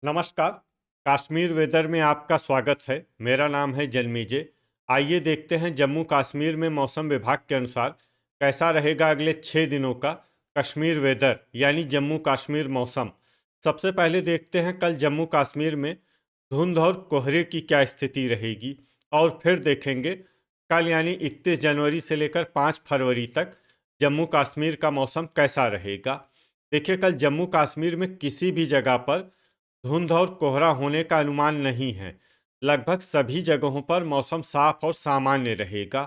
नमस्कार। कश्मीर वेदर में आपका स्वागत है। मेरा नाम है जन्मीजे। आइए देखते हैं जम्मू कश्मीर में मौसम विभाग के अनुसार कैसा रहेगा अगले 6 दिनों का कश्मीर वेदर यानी जम्मू कश्मीर मौसम। सबसे पहले देखते हैं कल जम्मू कश्मीर में धुंध और कोहरे की क्या स्थिति रहेगी, और फिर देखेंगे कल यानी 31 जनवरी से लेकर 5 फरवरी तक जम्मू कश्मीर का मौसम कैसा रहेगा। देखिए, कल जम्मू कश्मीर में किसी भी जगह पर धुंध और कोहरा होने का अनुमान नहीं है। लगभग सभी जगहों पर मौसम साफ और सामान्य रहेगा।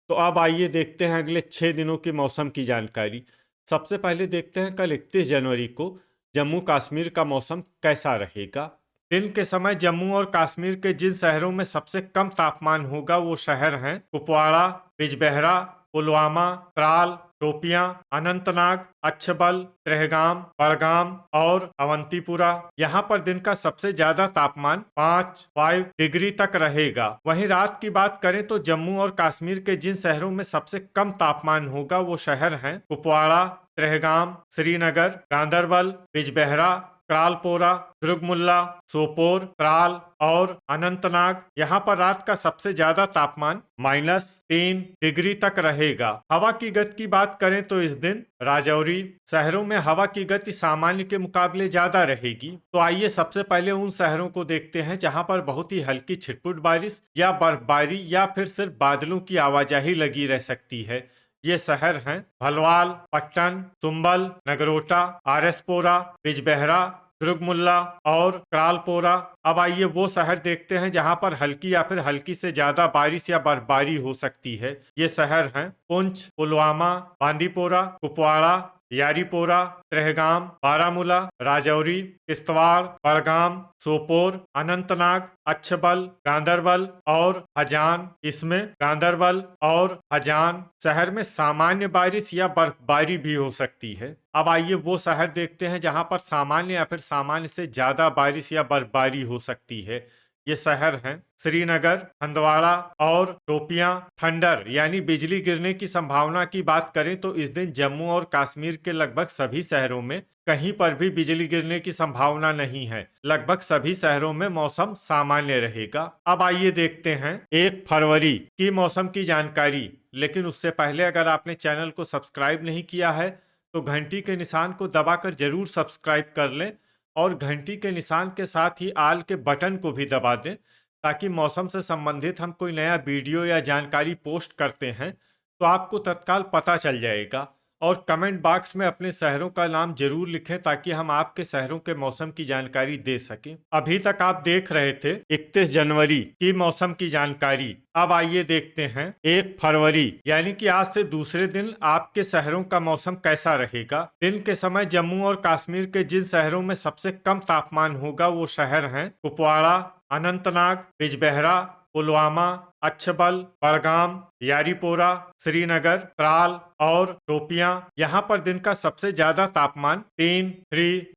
तो अब आइए देखते हैं अगले 6 दिनों की मौसम की जानकारी। सबसे पहले देखते हैं कल 31 जनवरी को जम्मू कश्मीर का मौसम कैसा रहेगा। दिन के समय जम्मू और कश्मीर के जिन शहरों में सबसे कम तापमान होगा वो शहर हैं कुपवाड़ा, बिजबेहरा, पुलवामा, त्राल, शोपियां, अनंतनाग, अच्छबल, त्रेहगाम, बड़गाम और अवंतीपुरा। यहाँ पर दिन का सबसे ज्यादा तापमान 5 डिग्री तक रहेगा। वहीं रात की बात करें तो जम्मू और कश्मीर के जिन शहरों में सबसे कम तापमान होगा वो शहर हैं कुपवाड़ा, त्रेहगाम, श्रीनगर, गांदरबल, बिजबेहरा, त्रालपोरा, दुर्गमुल्ला, सोपोर, त्राल और अनंतनाग। यहाँ पर रात का सबसे ज्यादा तापमान -3 डिग्री तक रहेगा। हवा की गति की बात करें तो इस दिन राजौरी शहरों में हवा की गति सामान्य के मुकाबले ज्यादा रहेगी। तो आइए सबसे पहले उन शहरों को देखते हैं जहाँ पर बहुत ही हल्की छिटपुट बारिश या बर्फबारी या फिर सिर्फ बादलों की आवाजाही लगी रह सकती है। ये शहर हैं भलवाल, पट्टन, सुंबल, नगरोटा, आरएसपोरा, बिजबेहरा, दुर्गमुल्ला और क्रालपोरा। अब आइए वो शहर देखते हैं जहां पर हल्की या फिर हल्की से ज्यादा बारिश या बर्फबारी हो सकती है। ये शहर हैं पुंछ, पुलवामा, बांदीपोरा, कुपवाड़ा, यारीपोरा, त्रेहगाम, बारामूला, राजौरी, किश्तवाड़, बड़गाम, सोपोर, अनंतनाग, अच्छबल, गांदरबल और हजान। इसमें गांदरबल और हजान शहर में सामान्य बारिश या बर्फबारी भी हो सकती है। अब आइए वो शहर देखते हैं जहां पर सामान्य या फिर सामान्य से ज्यादा बारिश या बर्फबारी हो सकती है। ये शहर हैं श्रीनगर, हंदवाड़ा और शोपियां। थंडर यानी बिजली गिरने की संभावना की बात करें तो इस दिन जम्मू और कश्मीर के लगभग सभी शहरों में कहीं पर भी बिजली गिरने की संभावना नहीं है। लगभग सभी शहरों में मौसम सामान्य रहेगा। अब आइए देखते हैं 1 फरवरी की मौसम की जानकारी। लेकिन उससे पहले अगर आपने चैनल को सब्सक्राइब नहीं किया है तो घंटी के निशान को दबाकर जरूर सब्सक्राइब कर लें और घंटी के निशान के साथ ही आल के बटन को भी दबा दें, ताकि मौसम से संबंधित हम कोई नया वीडियो या जानकारी पोस्ट करते हैं तो आपको तत्काल पता चल जाएगा। और कमेंट बॉक्स में अपने शहरों का नाम जरूर लिखें ताकि हम आपके शहरों के मौसम की जानकारी दे सकें। अभी तक आप देख रहे थे 31 जनवरी की मौसम की जानकारी। अब आइए देखते हैं 1 फरवरी यानी कि आज से दूसरे दिन आपके शहरों का मौसम कैसा रहेगा। दिन के समय जम्मू और कश्मीर के जिन शहरों में सबसे कम तापमान होगा वो शहर हैं कुपवाड़ा, अनंतनाग, बिजबेहरा, पुलवामा, अच्छबल, बड़गाम, यारीपोरा, श्रीनगर, त्राल और शोपियां। यहाँ पर दिन का सबसे ज्यादा तापमान 3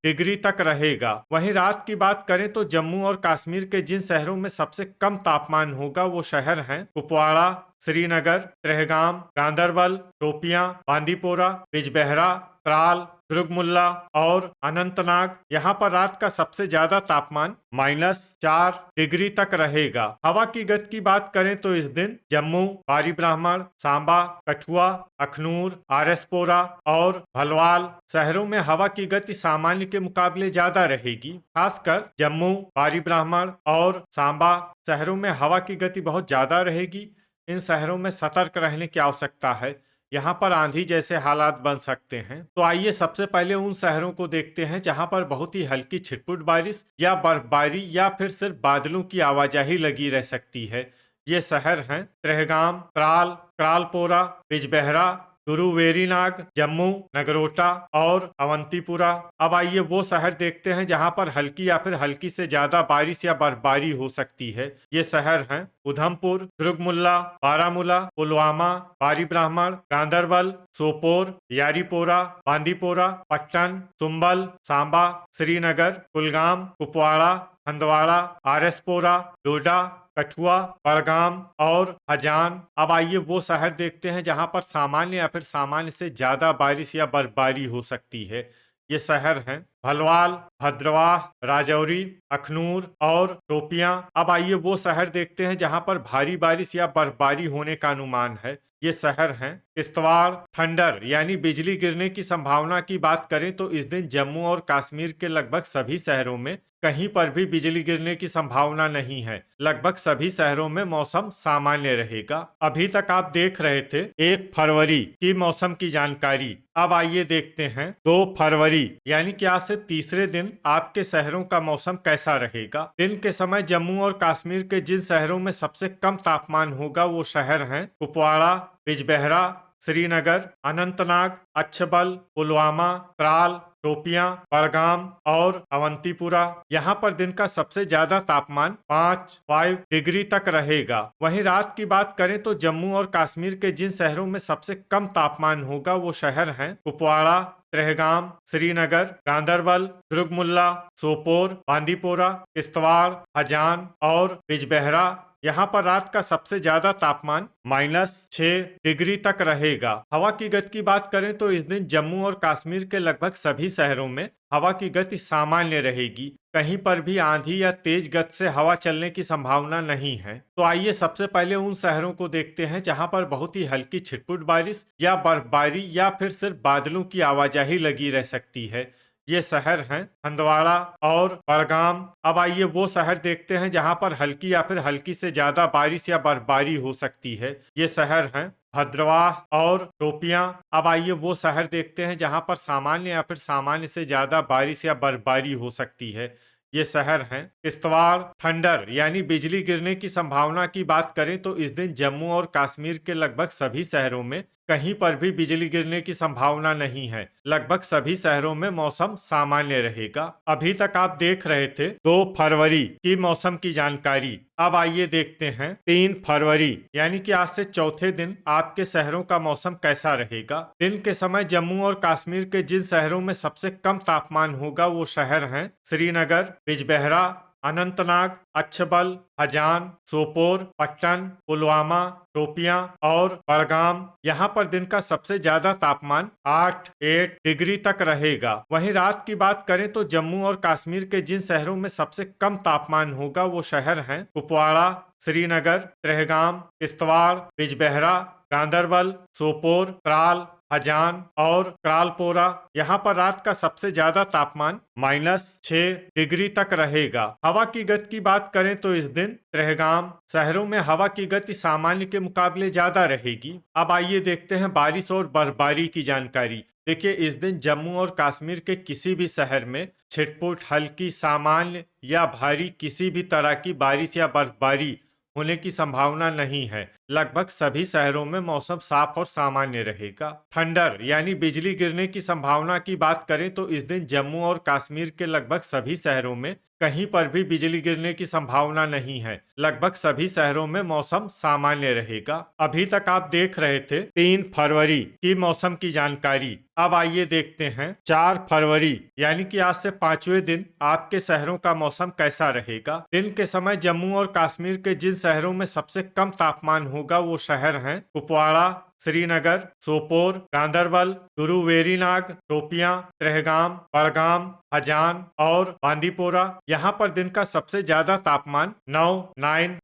डिग्री तक रहेगा। वहीं रात की बात करें तो जम्मू और कश्मीर के जिन शहरों में सबसे कम तापमान होगा वो शहर हैं कुपवाड़ा, श्रीनगर, त्रेहगाम, गांदरबल, शोपियां, बांदीपोरा, बिजबेहरा, त्राल, दुर्गमुल्ला और अनंतनाग। यहाँ पर रात का सबसे ज्यादा तापमान -4 डिग्री तक रहेगा। हवा की गति की बात करें तो इस दिन जम्मू, बारी ब्राह्मण, सांबा, कठुआ, अखनूर, आरएसपोरा और भलवाल शहरों में हवा की गति सामान्य के मुकाबले ज्यादा रहेगी। खासकर जम्मू, बारी ब्राह्मण और सांबा शहरों में हवा की गति बहुत ज्यादा रहेगी। इन शहरों में सतर्क रहने की आवश्यकता है। यहाँ पर आंधी जैसे हालात बन सकते हैं। तो आइए सबसे पहले उन शहरों को देखते हैं जहाँ पर बहुत ही हल्की छिटपुट बारिश या बर्फबारी या फिर सिर्फ बादलों की आवाजाही लगी रह सकती है। ये शहर हैं त्रेहगाम, त्राल, क्रालपोरा, बिजबेहरा, गुरुवेरीनाग, जम्मू, नगरोटा और अवंतीपुरा। अब आइए वो शहर देखते हैं जहां पर हल्की या फिर हल्की से ज्यादा बारिश या बर्फबारी हो सकती है। ये शहर हैं उधमपुर, दुर्गमुल्ला, बारामूला, पुलवामा, बारी ब्राह्मण, गांदरबल, सोपोर, यारीपोरा, बांदीपोरा, पट्टन, सुंबल, सांबा, श्रीनगर, कुलगाम, कुपवाड़ा, हंदवाड़ा, आरएसपोरा, डोडा, कठुआ, बड़गाम और हजान। अब आइए वो शहर देखते हैं जहां पर सामान्य या फिर सामान्य से ज्यादा बारिश या बर्फबारी हो सकती है। ये शहर हैं भलवाल, भद्रवाह, राजौरी, अखनूर और टोपियां। अब आइए वो शहर देखते हैं जहां पर भारी बारिश या बर्फबारी होने का अनुमान है। ये शहर हैं किश्तवाड़। थंडर यानी बिजली गिरने की संभावना की बात करें तो इस दिन जम्मू और कश्मीर के लगभग सभी शहरों में कहीं पर भी बिजली गिरने की संभावना नहीं है। लगभग सभी शहरों में मौसम सामान्य रहेगा। अभी तक आप देख रहे थे 1 फरवरी की मौसम की जानकारी। अब आइए देखते हैं 2 फरवरी यानी कि आज से तीसरे दिन आपके शहरों का मौसम कैसा रहेगा। दिन के समय जम्मू और कश्मीर के जिन शहरों में सबसे कम तापमान होगा वो शहर हैं कुपवाड़ा, बिजबेहरा, श्रीनगर, अनंतनाग, अच्छबल, पुलवामा, त्राल, शोपियां, बड़गाम और अवंतीपुरा। यहाँ पर दिन का सबसे ज्यादा तापमान 5 डिग्री तक रहेगा। वहीं रात की बात करें तो जम्मू और कश्मीर के जिन शहरों में सबसे कम तापमान होगा वो शहर हैं कुपवाड़ा, त्रेहगाम, श्रीनगर, गांदरबल, दुर्गमुल्ला, सोपोर, बांदीपोरा, किश्तवाड़, हजान और बिजबेहरा। यहाँ पर रात का सबसे ज्यादा तापमान -6 डिग्री तक रहेगा। हवा की गति की बात करें तो इस दिन जम्मू और कश्मीर के लगभग सभी शहरों में हवा की गति सामान्य रहेगी। कहीं पर भी आंधी या तेज गति से हवा चलने की संभावना नहीं है। तो आइए सबसे पहले उन शहरों को देखते हैं जहां पर बहुत ही हल्की छिटपुट बारिश या बर्फबारी या फिर सिर्फ बादलों की आवाजाही लगी रह सकती है। ये शहर हैं हंदवाड़ा और बड़गाम। अब आइए वो शहर देखते हैं जहां पर हल्की या फिर हल्की से ज्यादा बारिश या बर्फबारी हो सकती है। ये शहर हैं भद्रवाह और टोपियां। अब आइए वो शहर देखते हैं जहां पर सामान्य या फिर सामान्य से ज्यादा बारिश या बर्फबारी हो सकती है। ये शहर हैं किश्तवाड़। थंडर यानी बिजली गिरने की संभावना की बात करें तो इस दिन जम्मू और कश्मीर के लगभग सभी शहरों में कहीं पर भी बिजली गिरने की संभावना नहीं है। लगभग सभी शहरों में मौसम सामान्य रहेगा। अभी तक आप देख रहे थे 2 फरवरी की मौसम की जानकारी। अब आइए देखते हैं 3 फरवरी यानी कि आज से चौथे दिन आपके शहरों का मौसम कैसा रहेगा। दिन के समय जम्मू और कश्मीर के जिन शहरों में सबसे कम तापमान होगा वो शहर हैं श्रीनगर, बिजबेहरा, अनंतनाग, अच्छबल, हजान, सोपोर, पट्टन, पुलवामा, शोपियां और बड़गाम। यहाँ पर दिन का सबसे ज्यादा तापमान 8 डिग्री तक रहेगा। वहीं रात की बात करें तो जम्मू और कश्मीर के जिन शहरों में सबसे कम तापमान होगा वो शहर हैं कुपवाड़ा, श्रीनगर, त्रेहगाम, किश्तवाड़, बिजबेहरा, गांदरबल, सोपोर, त्राल, हजान और क्रालपोरा। यहाँ पर रात का सबसे ज्यादा तापमान -6 डिग्री तक रहेगा। हवा की गति की बात करें तो इस दिन त्रेहगाम शहरों में हवा की गति सामान्य के मुकाबले ज्यादा रहेगी। अब आइए देखते हैं बारिश और बर्फबारी की जानकारी। देखिए इस दिन जम्मू और कश्मीर के किसी भी शहर में छिटपुट, हल्की, सामान्य या भारी किसी भी तरह की बारिश या बर्फबारी होने की संभावना नहीं है। लगभग सभी शहरों में मौसम साफ और सामान्य रहेगा। थंडर यानी बिजली गिरने की संभावना की बात करें तो इस दिन जम्मू और कश्मीर के लगभग सभी शहरों में कहीं पर भी बिजली गिरने की संभावना नहीं है। लगभग सभी शहरों में मौसम सामान्य रहेगा। अभी तक आप देख रहे थे 3 फरवरी की मौसम की जानकारी। अब आइए देखते हैं 4 फरवरी यानी कि आज से पांचवें दिन आपके शहरों का मौसम कैसा रहेगा। दिन के समय जम्मू और कश्मीर के जिन शहरों में सबसे कम तापमान होगा वो शहर हैं कुपवाड़ा, श्रीनगर, सोपोर, गांदरबल, गुरुवेरीनाग, शोपियां, त्रेहगाम, बड़गाम, हजान और बांदीपोरा। यहाँ पर दिन का सबसे ज्यादा तापमान 9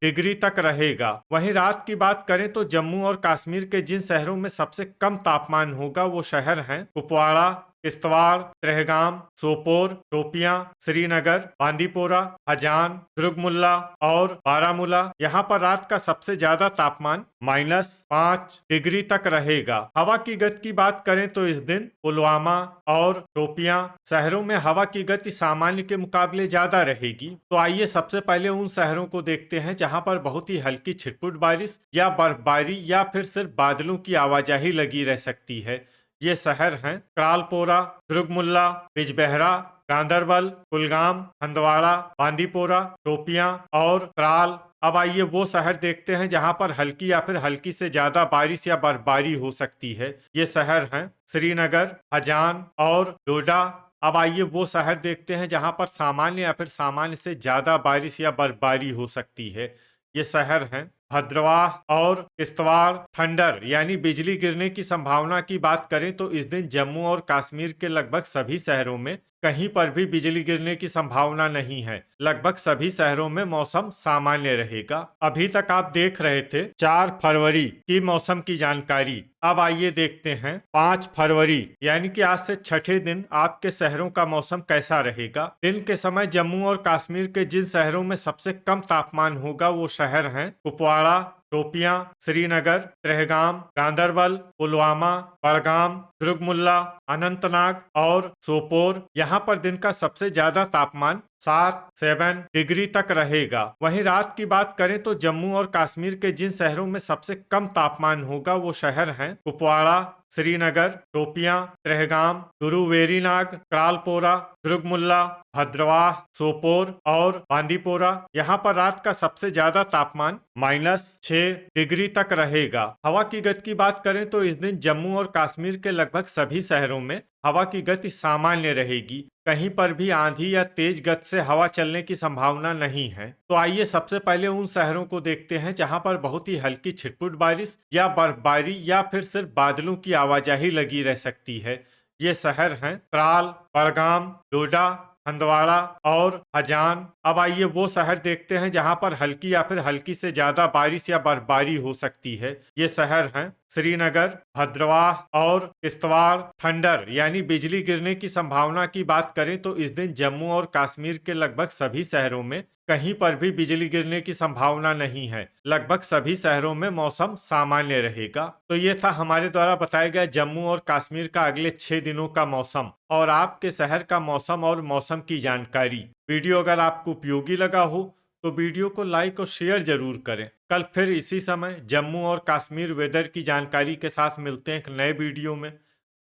डिग्री तक रहेगा। वहीं रात की बात करें तो जम्मू और कश्मीर के जिन शहरों में सबसे कम तापमान होगा वो शहर हैं कुपवाड़ा, किश्तवाड़, त्रेहगाम, सोपोर, शोपियां, श्रीनगर, बांदीपोरा, हजान, दुर्गमुल्ला और बारामूला। यहाँ पर रात का सबसे ज्यादा तापमान -5 डिग्री तक रहेगा। हवा की गति की बात करें तो इस दिन पुलवामा और शोपियां शहरों में हवा की गति सामान्य के मुकाबले ज्यादा रहेगी। तो आइए सबसे पहले उन शहरों को देखते हैं जहां पर बहुत ही हल्की छिटपुट बारिश या बर्फबारी या फिर सिर्फ बादलों की आवाजाही लगी रह सकती है। ये शहर हैं क्रालपोरा, दुर्गमुल्ला, बिजबेहरा, गांदरबल, कुलगाम, हंदवाड़ा, बांदीपोरा, शोपियां और त्राल। अब आइए वो शहर देखते हैं जहां पर हल्की या फिर हल्की से ज्यादा बारिश या बर्फबारी हो सकती है। ये शहर हैं श्रीनगर, हजान और डोडा। अब आइए वो शहर देखते हैं जहां पर सामान्य या फिर सामान्य से ज्यादा बारिश या बर्फबारी हो सकती है। ये शहर हैं भद्रवाह और किश्तवाड़। थंडर यानी बिजली गिरने की संभावना की बात करें तो इस दिन जम्मू और कश्मीर के लगभग सभी शहरों में कहीं पर भी बिजली गिरने की संभावना नहीं है। लगभग सभी शहरों में मौसम सामान्य रहेगा। अभी तक आप देख रहे थे 4 फरवरी की मौसम की जानकारी। अब आइए देखते हैं 5 फरवरी यानी कि आज से छठे दिन आपके शहरों का मौसम कैसा रहेगा। दिन के समय जम्मू और कश्मीर के जिन शहरों में सबसे कम तापमान होगा वो शहर हैं कुपवाड़ा, शोपियां, श्रीनगर, त्रेहगाम, गांदरबल, पुलवामा, बड़गाम, दुर्गमुल्ला, अनंतनाग और सोपोर। यहाँ पर दिन का सबसे ज्यादा तापमान 7 डिग्री तक रहेगा। वहीं रात की बात करें तो जम्मू और कश्मीर के जिन शहरों में सबसे कम तापमान होगा वो शहर हैं कुपवाड़ा, श्रीनगर, शोपियां, त्रेहगाम, गुरुवेरीनाग, क्रालपोरा, दुर्गमुल्ला, भद्रवाह, सोपोर और बांदीपोरा। यहाँ पर रात का सबसे ज्यादा तापमान -6 डिग्री तक रहेगा। हवा की गति की बात करें तो इस दिन जम्मू और कश्मीर के लगभग सभी शहरों में हवा की गति सामान्य रहेगी। कहीं पर भी आंधी या तेज गति से हवा चलने की संभावना नहीं है। तो आइए सबसे पहले उन शहरों को देखते हैं जहां पर बहुत ही हल्की छिटपुट बारिश या बर्फबारी या फिर सिर्फ बादलों की आवाजाही लगी रह सकती है। ये शहर हैं त्राल, बड़गाम, डोडा, हंदवाड़ा और हजान। अब आइए वो शहर देखते हैं जहां पर हल्की या फिर हल्की से ज्यादा बारिश या बर्फबारी हो सकती है। ये शहर हैं श्रीनगर, भद्रवाह और किश्तवाड़। थंडर यानी बिजली गिरने की संभावना की बात करें तो इस दिन जम्मू और कश्मीर के लगभग सभी शहरों में कहीं पर भी बिजली गिरने की संभावना नहीं है। लगभग सभी शहरों में मौसम सामान्य रहेगा। तो ये था हमारे द्वारा बताया गया जम्मू और कश्मीर का अगले 6 दिनों का मौसम और आपके शहर का मौसम और मौसम की जानकारी। वीडियो अगर आपको उपयोगी लगा हो तो वीडियो को लाइक और शेयर जरूर करें। कल फिर इसी समय जम्मू और कश्मीर वेदर की जानकारी के साथ मिलते हैं एक नए वीडियो में।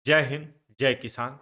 जय हिंद, जय किसान।